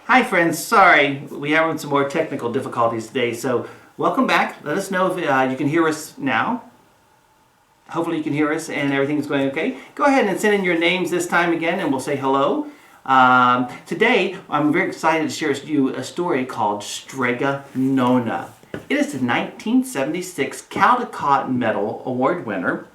Hi friends, sorry, we having some more technical difficulties today, so welcome back. Let us know if you can hear us now. Hopefully you can hear us and everything's going okay. Go ahead and send in your names this time again and we'll say hello. Today, I'm very excited to share with you a story called Strega Nona. It is the 1976 Caldecott Medal Award winner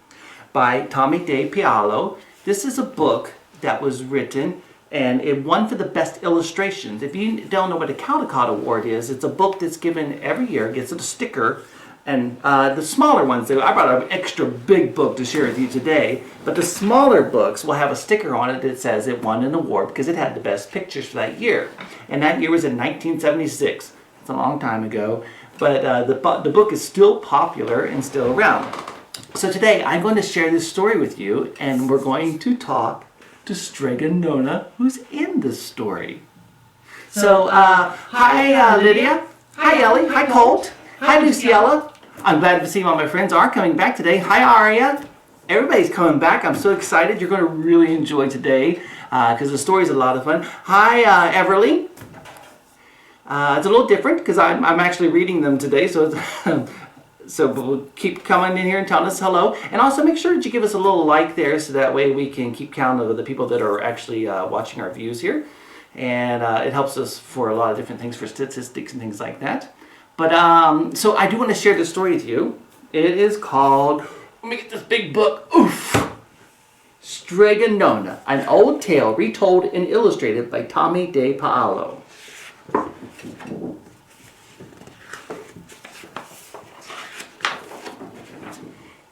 by Tommy De Pialo. This is a book that was written and it won for the best illustrations. If you don't know what a Caldecott Award is, it's a book that's given every year, gets a sticker, and the smaller ones, I brought an extra big book to share with you today, but the smaller books will have a sticker on it that says it won an award because it had the best pictures for that year. And that year was in 1976. It's a long time ago, but the book is still popular and still around. So today I'm going to share this story with you, and we're going to talk to Strega Nona, who's in this story. So, hi Lydia, hi Ellie, hi Colt, hi Luciella. I'm glad to see all my friends are coming back today. Hi Aria. Everybody's coming back. I'm so excited. You're going to really enjoy today because the story's a lot of fun. Hi Everly. It's a little different because I'm actually reading them today, so so we'll keep coming in here and telling us hello. And also make sure that you give us a little like there so that way we can keep count of the people that are actually watching our views here. And it helps us for a lot of different things, for statistics and things like that. But so I do want to share this story with you. It is called, let me get this big book, oof! Strega Nona, an old tale retold and illustrated by Tommy De Pialo.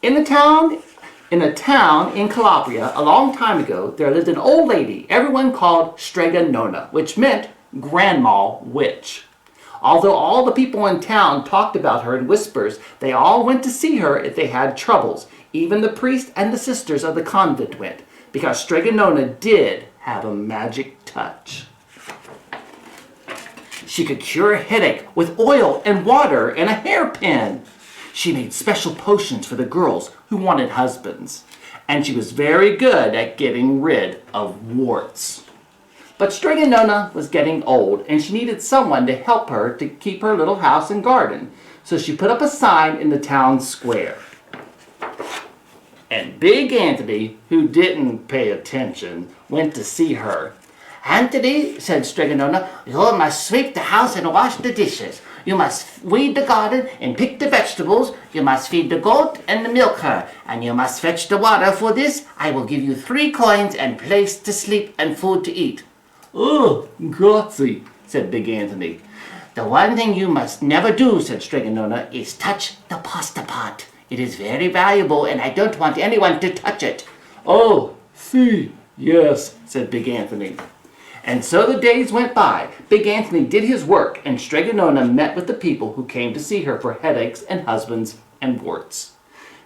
In a town in Calabria, a long time ago, there lived an old lady everyone called Strega Nona, which meant Grandma Witch. Although all the people in town talked about her in whispers, they all went to see her if they had troubles. Even the priest and the sisters of the convent went, because Strega Nona did have a magic touch. She could cure a headache with oil and water and a hairpin. She made special potions for the girls who wanted husbands, and she was very good at getting rid of warts. But Strega Nona was getting old, and she needed someone to help her to keep her little house and garden, so she put up a sign in the town square. And Big Anthony, who didn't pay attention, went to see her. "Anthony," said Strega Nona, "you must sweep the house and wash the dishes. You must weed the garden and pick the vegetables. You must feed the goat and milk her. And you must fetch the water. For this, I will give you 3 coins and place to sleep and food to eat." "Oh, grazie," said Big Anthony. "The one thing you must never do," said Strega Nona, "is touch the pasta pot. It is very valuable, and I don't want anyone to touch it." "Oh, see, yes," said Big Anthony. And so the days went by. Big Anthony did his work, and Strega Nona met with the people who came to see her for headaches and husbands and warts.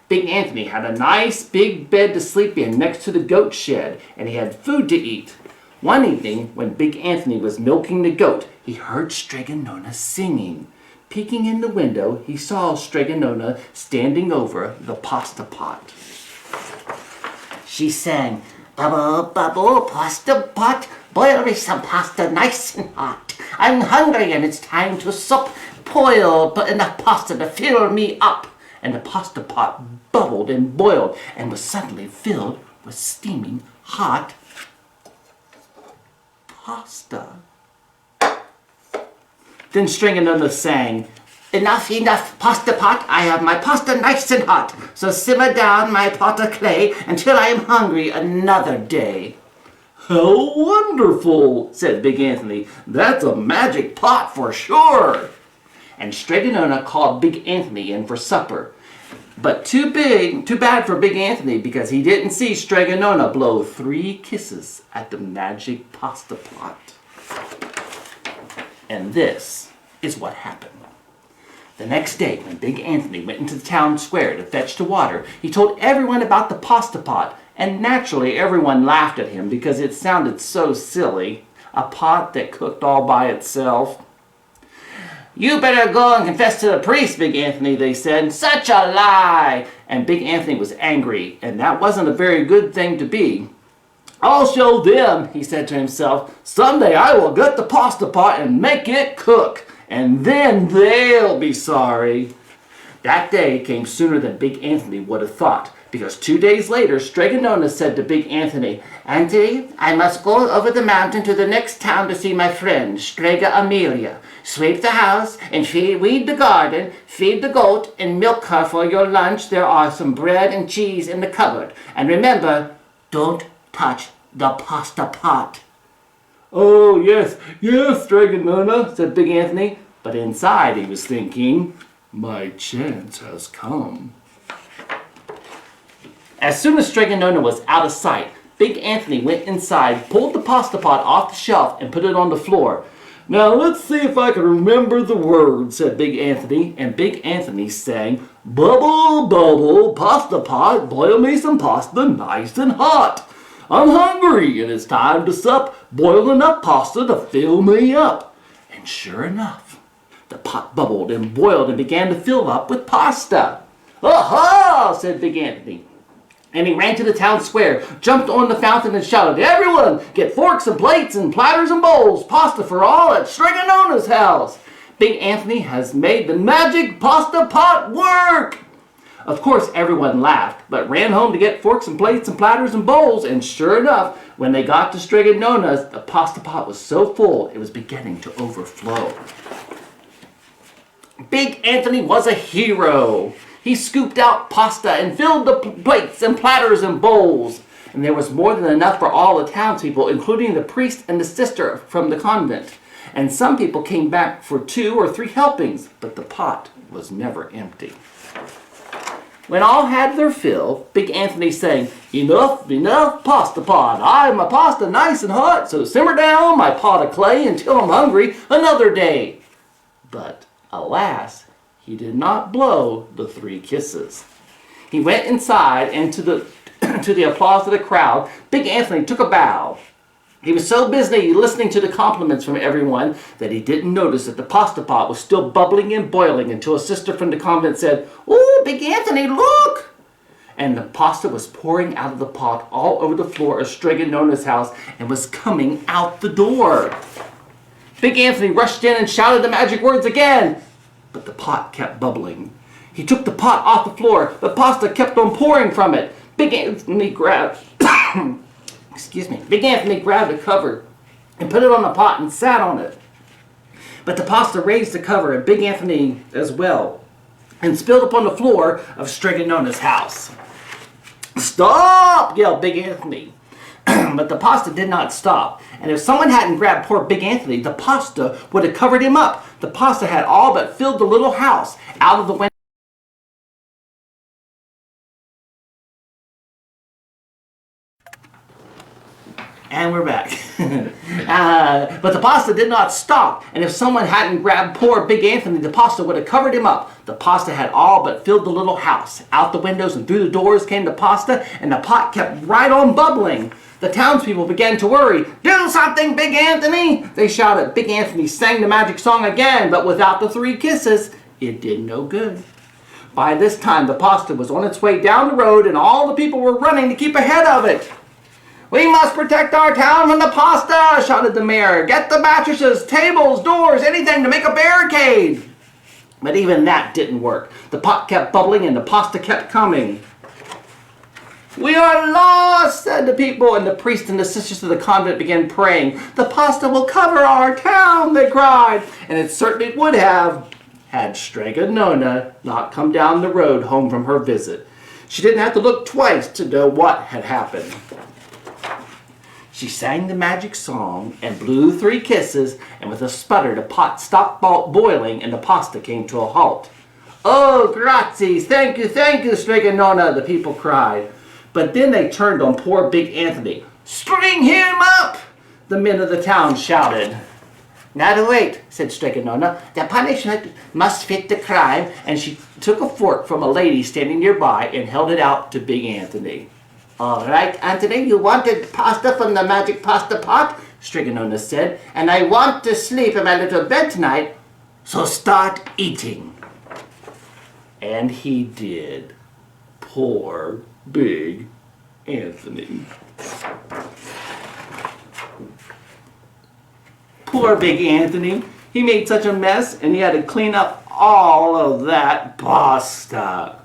Big Anthony had a nice big bed to sleep in next to the goat shed, and he had food to eat. One evening, when Big Anthony was milking the goat, he heard Strega Nona singing. Peeking in the window, he saw Strega Nona standing over the pasta pot. She sang, "Bubble, bubble, pasta pot, boil me some pasta nice and hot. I'm hungry and it's time to sup. Boil enough pasta to fill me up." And the pasta pot bubbled and boiled and was suddenly filled with steaming hot pasta. Then Strega Nona sang, "Enough, enough, pasta pot. I have my pasta nice and hot. So simmer down my pot of clay until I am hungry another day." "How wonderful," said Big Anthony. "That's a magic pot for sure." And Strega Nona called Big Anthony in for supper. But too bad for Big Anthony, because he didn't see Strega Nona blow 3 kisses at the magic pasta pot. And this is what happened. The next day, when Big Anthony went into the town square to fetch the water, he told everyone about the pasta pot, and naturally everyone laughed at him because it sounded so silly, a pot that cooked all by itself. "You better go and confess to the priest, Big Anthony," they said. "Such a lie!" And Big Anthony was angry, and that wasn't a very good thing to be. I'll show them, he said to himself. Someday I will get the pasta pot and make it cook, and then they'll be sorry. That day came sooner than Big Anthony would have thought, because 2 days later, Strega Nona said to Big Anthony, Anthony, I must go over the mountain to the next town to see my friend, Strega Amelia. Sweep the house and weed the garden, feed the goat, and milk her for your lunch. There are some bread and cheese in the cupboard. And remember, don't touch the pasta pot. Oh, yes, Strega Nona, said Big Anthony. But inside he was thinking, my chance has come. As soon as Strega Nona was out of sight, Big Anthony went inside, pulled the pasta pot off the shelf, and put it on the floor. Now let's see if I can remember the words, said Big Anthony, and Big Anthony sang, Bubble, bubble, pasta pot, boil me some pasta nice and hot. I'm hungry and it's time to sup, boil enough pasta to fill me up. And sure enough, the pot bubbled and boiled and began to fill up with pasta. Aha, said Big Anthony. And he ran to the town square, jumped on the fountain and shouted, Everyone, get forks and plates and platters and bowls, pasta for all at Strega Nona's house. Big Anthony has made the magic pasta pot work. Of course, everyone laughed, but ran home to get forks and plates and platters and bowls, and sure enough, when they got to Strega Nona's, the pasta pot was so full it was beginning to overflow. Big Anthony was a hero. He scooped out pasta and filled the plates and platters and bowls. And there was more than enough for all the townspeople, including the priest and the sister from the convent. And some people came back for 2 or 3 helpings, but the pot was never empty. When all had their fill, Big Anthony sang, Enough, enough, pasta pot. I'm a pasta nice and hot, so simmer down my pot of clay until I'm hungry another day. But alas, he did not blow the 3 kisses. He went inside and to the applause of the crowd, Big Anthony took a bow. He was so busy listening to the compliments from everyone that he didn't notice that the pasta pot was still bubbling and boiling until a sister from the convent said, Oh, Big Anthony, look! And the pasta was pouring out of the pot all over the floor of Strega Nona's house and was coming out the door. Big Anthony rushed in and shouted the magic words again. But the pot kept bubbling. He took the pot off the floor, but pasta kept on pouring from it. Big Anthony grabbed a cover and put it on the pot and sat on it. But the pasta raised the cover, and Big Anthony as well, and spilled upon the floor of Strega Nona's house. Stop! Yelled Big Anthony. But the pasta did not stop. And if someone hadn't grabbed poor Big Anthony, the pasta would have covered him up. The pasta had all but filled the little house out of the window. And we're back. But the pasta did not stop. And if someone hadn't grabbed poor Big Anthony, the pasta would have covered him up. The pasta had all but filled the little house. Out the windows and through the doors came the pasta, and the pot kept right on bubbling. The townspeople began to worry. Do something, Big Anthony! They shouted. Big Anthony sang the magic song again, but without the 3 kisses, it did no good. By this time, the pasta was on its way down the road, and all the people were running to keep ahead of it. We must protect our town from the pasta, shouted the mayor. Get the mattresses, tables, doors, anything to make a barricade. But even that didn't work. The pot kept bubbling and the pasta kept coming. We are lost, said the people, and the priest and the sisters of the convent began praying. The pasta will cover our town, they cried. And it certainly would have, had Strega Nona not come down the road home from her visit. She didn't have to look twice to know what had happened. She sang the magic song and blew 3 kisses, and with a sputter the pot stopped boiling and the pasta came to a halt. Oh, grazie, thank you, Strega Nona, the people cried. But then they turned on poor Big Anthony. String him up, the men of the town shouted. Now wait, said Strega Nona. The punishment must fit the crime, and she took a fork from a lady standing nearby and held it out to Big Anthony. All right, Anthony, you wanted pasta from the magic pasta pot, Strega Nona said, and I want to sleep in my little bed tonight, so start eating. And he did. Poor Big Anthony. Poor Big Anthony. He made such a mess, and he had to clean up all of that pasta.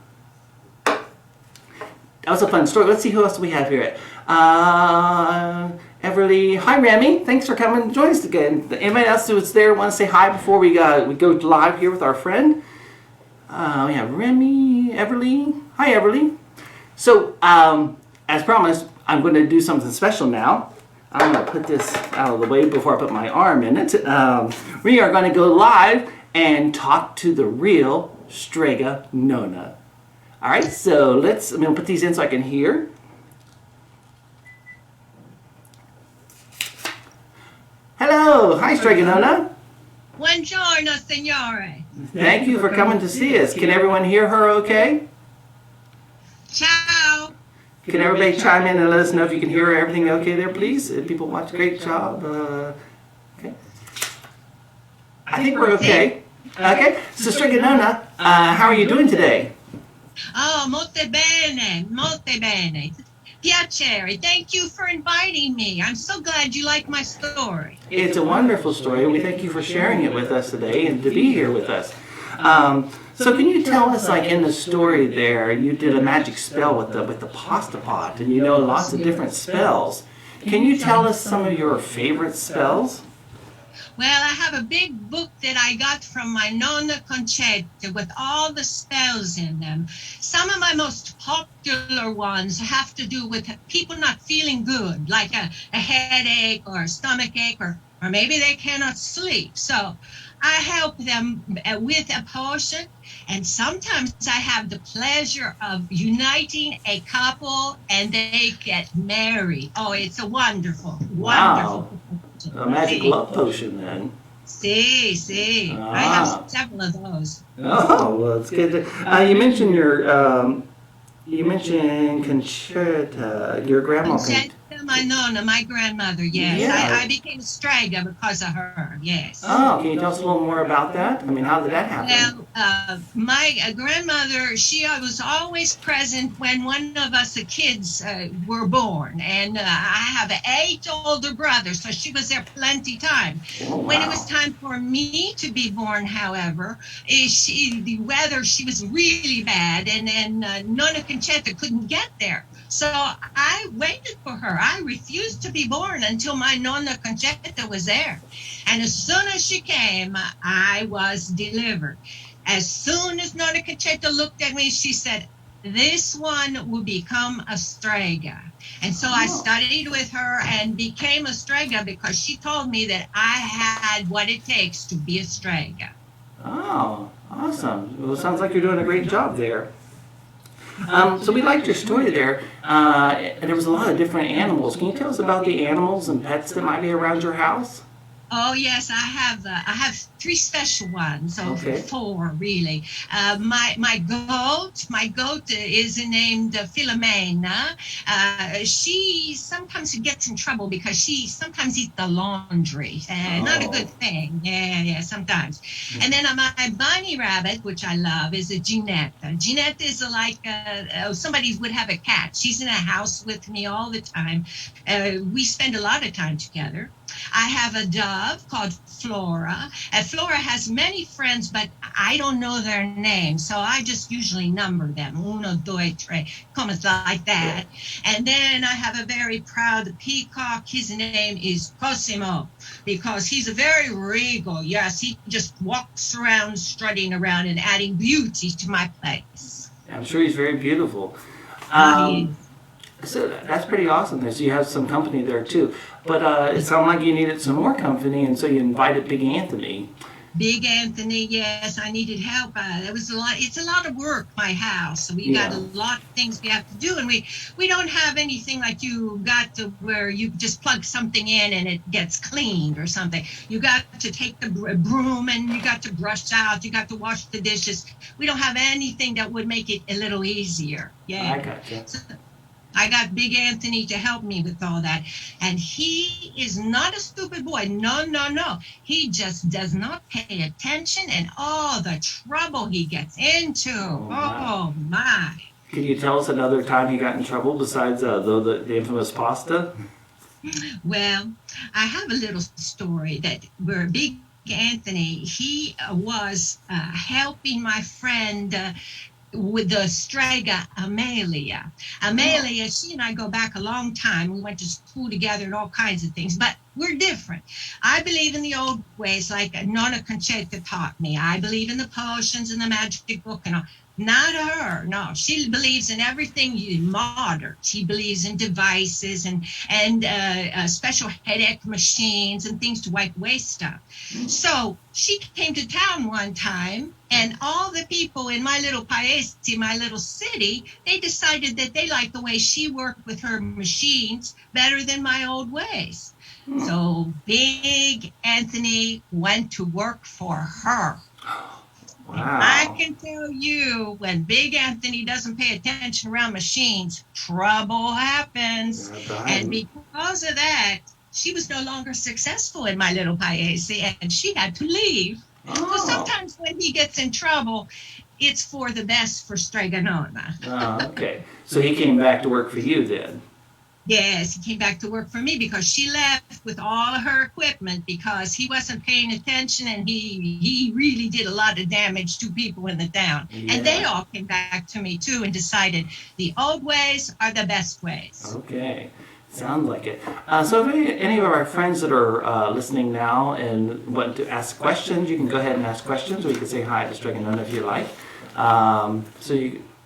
That was a fun story. Let's see who else we have here. Everly. Hi, Remy. Thanks for coming to join us again. Anybody else who's there want to say hi before we go live here with our friend? We have Remy, Everly. Hi, Everly. So, as promised, I'm going to do something special now. I'm going to put this out of the way before I put my arm in it. We are going to go live and talk to the real Strega Nona. All right, so I'm going to put these in so I can hear. Hello, hi Strega Nona. Buongiorno, signore. Thank you for coming to see us. Can everyone hear her okay? Ciao. Can everybody chime in and let us know if you can hear everything okay there, please? People watch, great job. Okay. I think we're okay. Okay, so Strega Nona, how are you doing today? Oh, molto bene, molto bene. Piacere. Thank you for inviting me. I'm so glad you like my story. It's a wonderful story. We thank you for sharing it with us today and to be here with us. So can you tell us, like in the story there, you did a magic spell with the pasta pot, and you know lots of different spells. Can you tell us some of your favorite spells? Well, I have a big book that I got from my Nona Concetta with all the spells in them. Some of my most popular ones have to do with people not feeling good, like a headache or a stomach ache, or maybe they cannot sleep. So I help them with a potion, and sometimes I have the pleasure of uniting a couple and they get married. Oh, it's a wonderful, wonderful potion. A magic love potion then. See. I have several of those. Oh, well, it's good. You mentioned you mentioned Conchetta, your grandma. Conchetta, my Nona, my grandmother, yes. Yeah. I became Strega because of her, yes. Oh, can you tell us a little more about that? I mean, how did that happen? Well, my grandmother, she was always present when one of us kids were born. And I have 8 older brothers, so she was there plenty time. Oh, wow. When it was time for me to be born, however, the weather, she was really bad, and Nona Conchetta couldn't get there. So I waited for her. I refused to be born until my Nona Conchetta was there. And as soon as she came, I was delivered. As soon as Nona Conchetta looked at me, she said, "This one will become a Strega." And so I studied with her and became a Strega because she told me that I had what it takes to be a Strega. Oh, awesome. Well, it sounds like you're doing a great job there. So we liked your story there. And there was a lot of different animals. Can you tell us about the animals and pets that might be around your house? Oh yes, I have 3 special ones, so Okay. 4 really. My goat is named Philomena. She sometimes gets in trouble because she sometimes eats the laundry. Not a good thing. Yeah, sometimes. And then my bunny rabbit, which I love, is a Jeanette. Jeanette is like somebody would have a cat. She's in a house with me all the time. We spend a lot of time together. I have a dove called Flora. Flora has many friends, but I don't know their names, so I just usually number them. 1, 2, 3, comments like that. And then I have a very proud peacock. His name is Cosimo, because he's a very regal. Yes, he just walks around, strutting around and adding beauty to my place. I'm sure he's very beautiful. So that's pretty awesome. So you have some company there too. But it sounded like you needed some more company, and so you invited Big Anthony. Big Anthony, yes, I needed help. It was a lot. It's a lot of work, my house. We got a lot of things we have to do, and we don't have anything like you got to where you just plug something in and it gets cleaned or something. You got to take the broom and you got to brush out. You got to wash the dishes. We don't have anything that would make it a little easier. Yeah, I gotcha. So, I got Big Anthony to help me with all that. And he is not a stupid boy. No. He just does not pay attention, and all the trouble he gets into. Oh my. Can you tell us another time he got in trouble besides the infamous pasta? Well, I have a little story that where Big Anthony, he was helping my friend with the Strega Amelia. Oh, Amelia, she and I go back a long time. We went to school together and all kinds of things, but we're different. I believe in the old ways, like Nona Concheta taught me. I believe in the potions and the magic book and all. Not her. No, she believes in everything modern. She believes in devices and special headache machines and things to wipe away stuff. mm, So she came to town one time, and all the people in my little paese, my little city, they decided that they liked the way she worked with her machines better than my old ways. mm. So Big Anthony went to work for her. And I Wow. can tell you, when Big Anthony doesn't pay attention around machines, trouble happens. Yeah, And I'm, because of that, she was no longer successful in my little paese and she had to leave. So oh, sometimes when he gets in trouble, it's for the best for Strega Nona. okay. So he came back to work for you then. Yes, he came back to work for me because she left with all of her equipment because he wasn't paying attention and he really did a lot of damage to people in the town. And they Yeah. all came back to me too and decided the old ways are the best ways. Okay. Sounds like it. So if any of our friends that are listening now and want to ask questions, you can go ahead and ask questions, or you can say hi to Streganona if you like.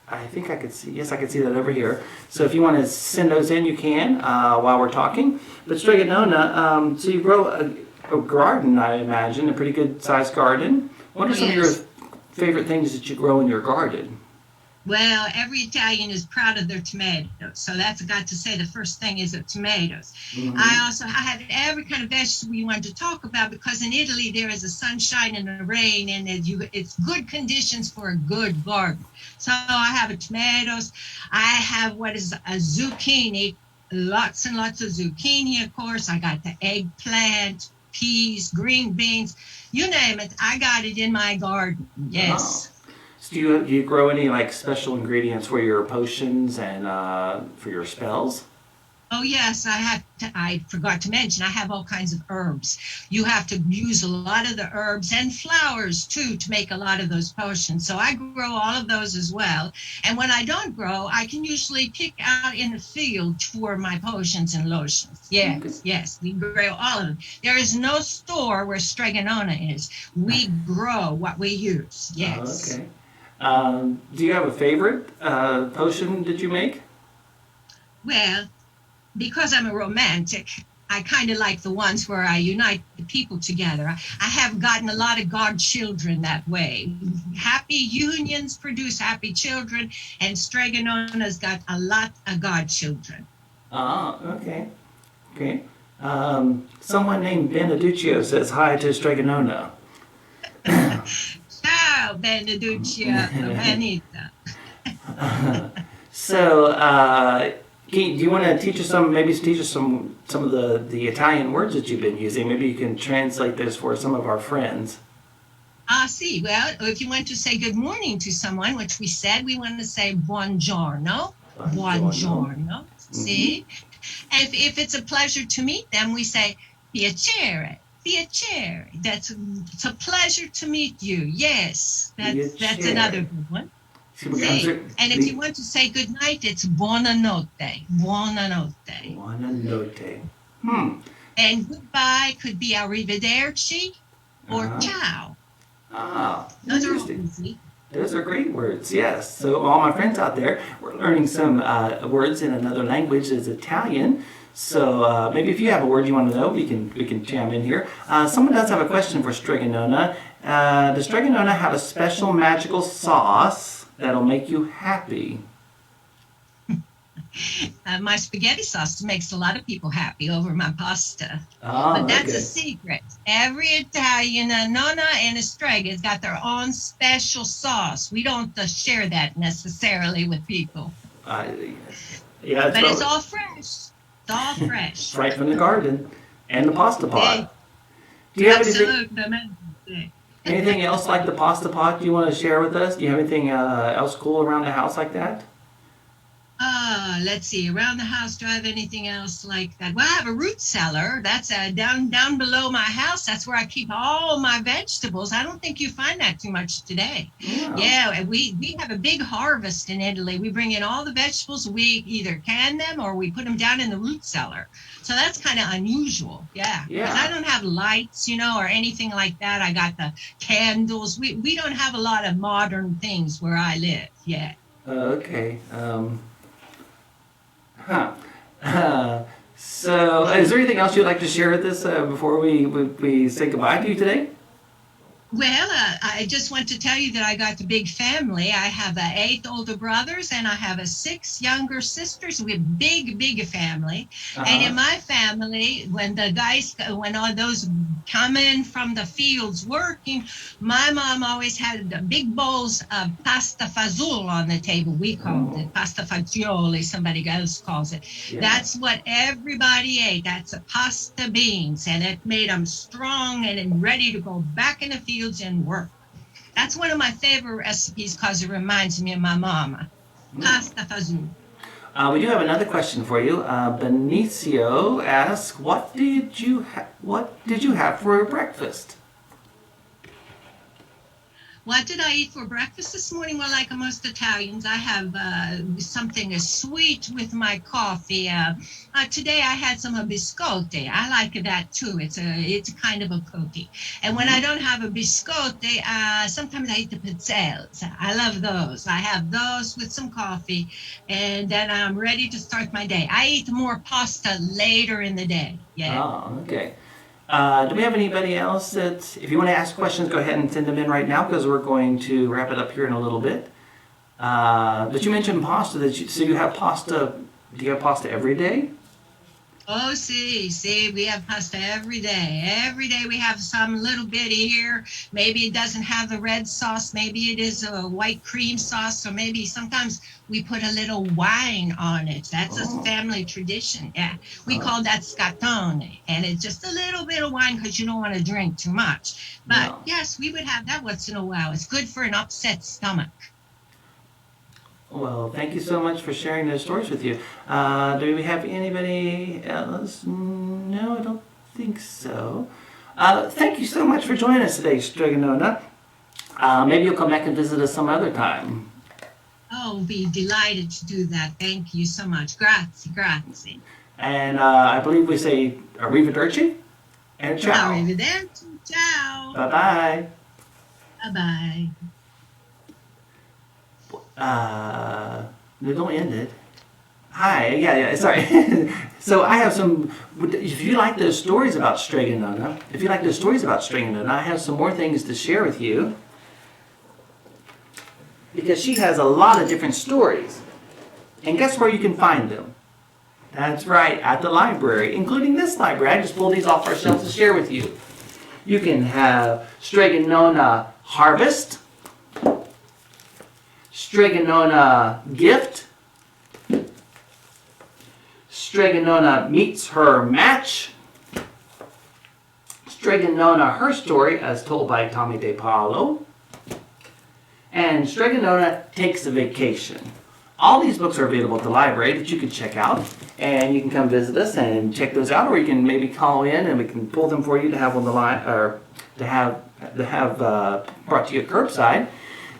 I think I could see, yes, I could see that over here. So if you want to send those in, you can while we're talking. But Streganona, so you grow a garden, I imagine, a pretty good sized garden. What Oh, are some of your yes. favorite things that you grow in your garden? Well, every Italian is proud of their tomatoes. So that's got to say the first thing is the tomatoes. Mm-hmm. I have every kind of vegetable you wanted to talk about because in Italy there is a sunshine and a rain and it's good conditions for a good garden. So I have a tomatoes. I have what is a zucchini, lots and lots of zucchini, of course. I got the eggplant, peas, green beans, you name it. I got it in my garden. Oh. Yes. So do you grow any like special ingredients for your potions and for your spells? Oh yes, I forgot to mention I have all kinds of herbs. You have to use a lot of the herbs and flowers too to make a lot of those potions. So I grow all of those as well. And when I don't grow, I can usually pick out in the field for my potions and lotions. Okay. Yes, yes, we grow all of them. There is no store where Stregonona is. We grow what we use. Yes. Okay. Do you have a favorite potion that you make? Well, because I'm a romantic, I kind of like the ones where I unite the people together. I have gotten a lot of godchildren that way. Happy unions produce happy children, and Straganona's got a lot of godchildren. Ah, okay. Okay. Someone named Beneduccio says hi to Stregonona. Ciao, Beneduccia, Benita. So, do you want to teach us some, maybe teach us some of the Italian words that you've been using? Maybe you can translate this for some of our friends. Ah, see. Well, if you want to say good morning to someone, which we said, we want to say buongiorno. Buongiorno. Buongiorno. Mm-hmm. See? And if it's a pleasure to meet them, we say piacere. Piacere. It's a pleasure to meet you. Yes. That's another Piacere. good one. See, See? And if you want to say good night, it's buonanotte. Buonanotte. Buonanotte. Hmm. And goodbye could be arrivederci or Uh-huh. ciao. Ah, Those are all interesting. easy. Those are great words, yes. So all my friends out there, we're learning some words in another language as Italian. So maybe if you have a word you want to know, we can jam in here. Someone does have a question for Stregonona. Does Stregonona have a special magical sauce that'll make you happy? My spaghetti sauce makes a lot of people happy over my pasta. Oh, But that's a okay. secret. Every Italian, Nona and Strega has got their own special sauce. We don't share that necessarily with people. Uh, yeah, But it's all fresh. It's all it's fresh. right from the garden and the pasta Hey, pot. Do you have absolutely. anything else like the pasta pot you want to share with us? Do you have anything else cool around the house like that? Let's see. Around the house, do I have anything else like that? Well, I have a root cellar. That's down below my house. That's where I keep all my vegetables. I don't think you find that too much today. Yeah. Yeah, and we have a big harvest in Italy. We bring in all the vegetables. We either can them or we put them down in the root cellar. So that's kind of unusual. Yeah, because I Yeah. don't have lights, or anything like that. I got the candles. We don't have a lot of modern things where I live. Yeah. Okay. Huh. So, is there anything else you'd like to share with us before we say goodbye to you today? Well, I just want to tell you that I got a big family. I have eight older brothers and I have six younger sisters. We're big family. And Uh-huh. in my family, when all those come in from the fields working, my mom always had the big bowls of pasta fazool on the table. We called Oh, it pasta fagioli. Somebody else calls it. yeah. That's what everybody ate. That's a pasta beans, and it made them strong and ready to go back in the fields and work. That's one of my favorite recipes because it reminds me of my mama. Hmm. Pasta fazool. We do have another question for you. Benicio asks, what did you have for breakfast? What did I eat for breakfast this morning? Well, like most Italians, I have something sweet with my coffee. Today I had some biscotti. I like that too. It's a kind of a cookie. And when I Hmm. don't have a biscotti, sometimes I eat the pizzelles. I love those. I have those with some coffee, and then I'm ready to start my day. I eat more pasta later in the day. Yeah. Oh, okay. Do we have anybody else that, if you want to ask questions, go ahead and send them in right now because we're going to wrap it up here in a little bit. But you mentioned pasta. So you have pasta. Do you have pasta every day? Oh, see, we have pasta every day. Every day we have some little bit here. Maybe it doesn't have the red sauce. Maybe it is a white cream sauce, or maybe sometimes we put a little wine on it. That's a Oh, family tradition. Yeah, we oh, call that scatone, and it's just a little bit of wine because you don't want to drink too much. But no. yes, we would have that once in a while. It's good for an upset stomach. Well, thank you so much for sharing those stories with you. Do we have anybody else? No, I don't think so. Thank you so much for joining us today, Strega Nona. Maybe you'll come back and visit us some other time. Oh, be delighted to do that. Thank you so much. Grazie, grazie. And I believe we say arrivederci and ciao. Arrivederci. Ciao. Bye bye. Bye bye. No, don't end it. Hi, yeah, sorry. So I have some, if you like those stories about Strega Nona, I have some more things to share with you because she has a lot of different stories. And guess where you can find them? That's right, at the library, including this library. I just pulled these off our shelves to share with you. You can have Strega Nona Harvest, Strega Nona Gift, Strega Nona Meets Her Match, Strega Nona Her Story as told by Tommy DePaulo, and Strega Nona Takes a Vacation. All these books are available at the library that you can check out, and you can come visit us and check those out, or you can maybe call in and we can pull them for you to have on the line, or to have brought to you at curbside.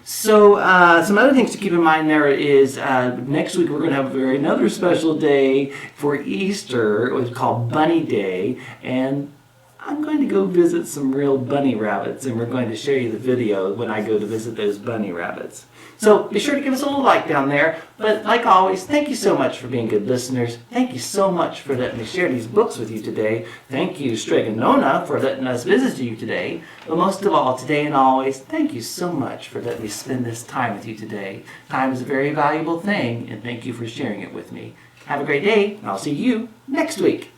So some other things to keep in mind there is next week we're going to have another special day for Easter. It's called Bunny Day, and I'm going to go visit some real bunny rabbits, and we're going to show you the video when I go to visit those bunny rabbits. So be sure to give us a little like down there. But like always, thank you so much for being good listeners. Thank you so much for letting me share these books with you today. Thank you, Strega Nona, for letting us visit you today. But most of all, today and always, thank you so much for letting me spend this time with you today. Time is a very valuable thing, and thank you for sharing it with me. Have a great day, and I'll see you next week.